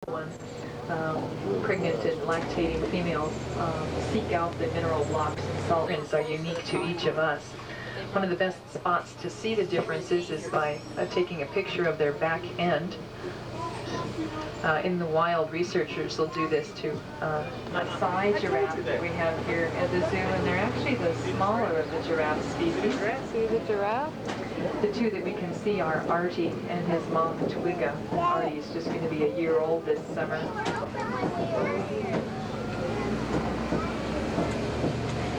ones, pregnant and lactating females, seek out the mineral blocks and solvents are unique to each of us. One of the best spots to see the differences is by taking a picture of their back end. In the wild, researchers will do this to Maasai giraffe that we have here at the zoo, and they're actually the smaller of the giraffe species. See the giraffe? The two that we can see are Artie and his mom, Twiga. Artie is just going to be a year old this summer.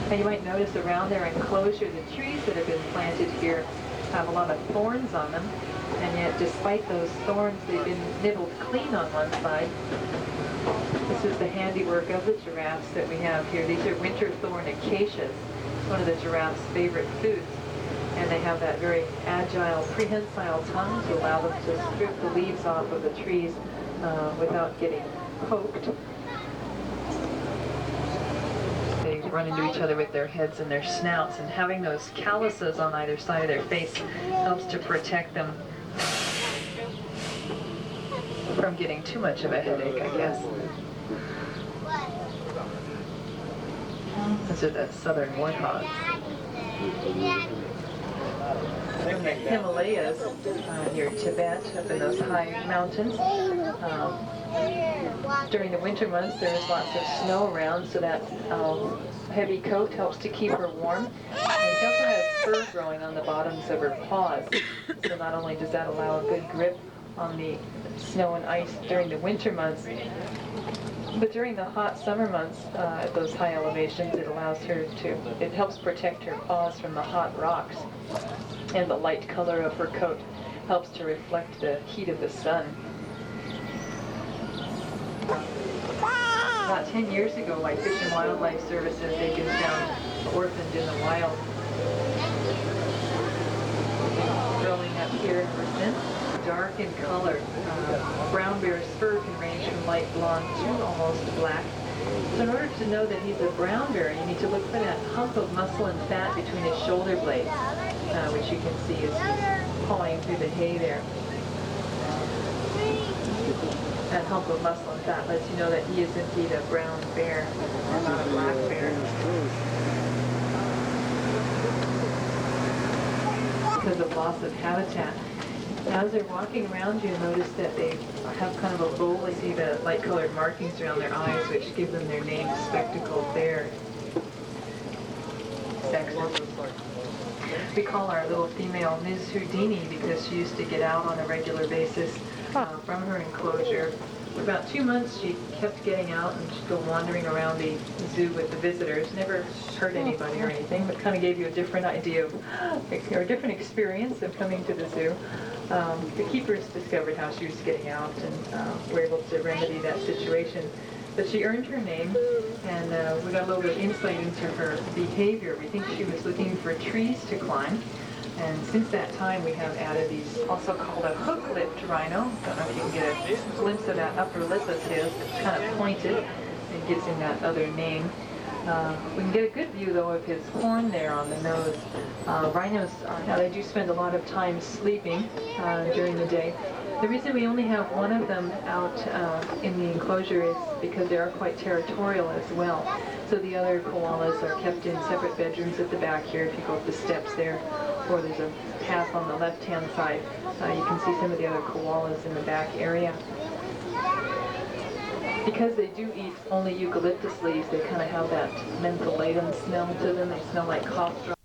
And you might notice around their enclosure, the trees that have been planted here have a lot of thorns on them, and yet despite those thorns, they've been nibbled clean on one side. This is the handiwork of the giraffes that we have here. These are winter thorn acacias, one of the giraffe's favorite foods. And they have that very agile, prehensile tongue to allow them to strip the leaves off of the trees without getting poked. They run into each other with their heads and their snouts, and having those calluses on either side of their face helps to protect them from getting too much of a headache, I guess. Those are the southern warthogs. From the Himalayas near Tibet, up in those high mountains. During the winter months, there's lots of snow around, so that heavy coat helps to keep her warm. And she also has fur growing on the bottoms of her paws, so not only does that allow a good grip on the snow and ice during the winter months, but during the hot summer months at those high elevations, it helps protect her paws from the hot rocks. And the light color of her coat helps to reflect the heat of the sun. About 10 years ago, like Fish and Wildlife Services, they've been found orphaned in the wild. Growing up here ever since. Dark in color. Brown bear's fur can range from light blonde to almost black. So in order to know that he's a brown bear, you need to look for that hump of muscle and fat between his shoulder blades, which you can see as he's pawing through the hay there. That hump of muscle and fat lets you know that he is indeed a brown bear and not a black bear. Because of loss of habitat. As they're walking around, you'll notice that they have kind of a bowl. I see the light-colored markings around their eyes, which give them their name, spectacled bear. Excellent. We call our little female Ms. Houdini because she used to get out on a regular basis from her enclosure. For about 2 months, she kept getting out and she'd go wandering around the zoo with the visitors. Never hurt anybody or anything, but kind of gave you a different idea of, or a different experience of coming to the zoo. The keepers discovered how she was getting out and were able to remedy that situation. But she earned her name, and we got a little bit of insight into her behavior. We think she was looking for trees to climb. And since that time, we have added these, also called a hook-lipped rhino. Don't know if you can get a glimpse of that upper lip of his. It's kind of pointed and gives him that other name. We can get a good view, though, of his horn there on the nose. Rhinos, now they do spend a lot of time sleeping during the day. The reason we only have one of them out in the enclosure is because they are quite territorial as well. So the other koalas are kept in separate bedrooms at the back here. If you go up the steps there, or there's a path on the left-hand side, you can see some of the other koalas in the back area. Because they do eat only eucalyptus leaves, they kind of have that mentholatum smell to them. They smell like cough drops.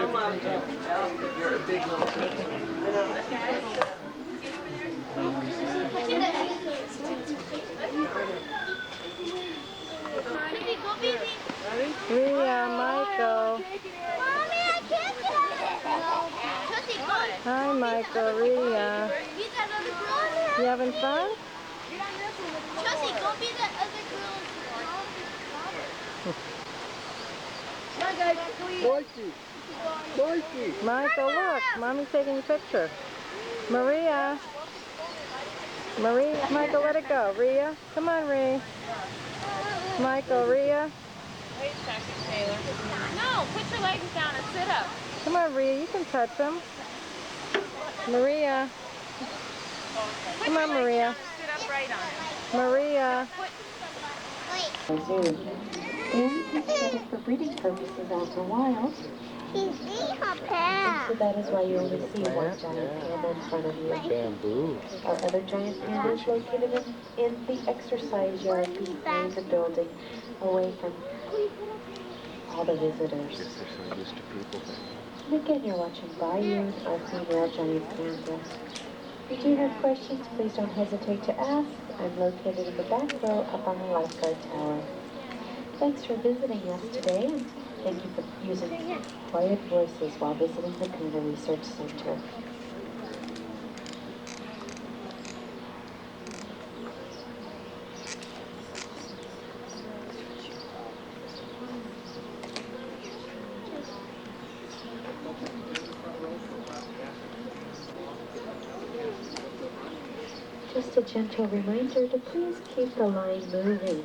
You're a big little kid. Rhea, Michael. Mommy, I can't get it. Hi, Michael, Rhea. You having fun? Chelsea, go be that other girl. Michael, look. Mommy's taking a picture. Maria. Maria. Michael, let it go. Rhea. Come on, Rhea. Michael, Rhea. Wait a second, Taylor. No, put your legs down and sit up. Come on, Rhea. You can touch him. Maria. Come on, Maria. Sit upright on it. Maria. Zoo. And instead of for breeding purposes out in the wild, He's eating her so pad. that is why you only see one giant panda in front of you. Bamboo. Our other giant panda is located in the exercise yard behind the building, away from all the visitors. Guess they're so used to people. And again, you're watching Bayou, our female giant panda. If you do have questions, please don't hesitate to ask. I'm located in the back row up on the lifeguard tower. Thanks for visiting us today, and thank you for using quiet voices while visiting the Panda Research Center. Just a gentle reminder to please keep the line moving.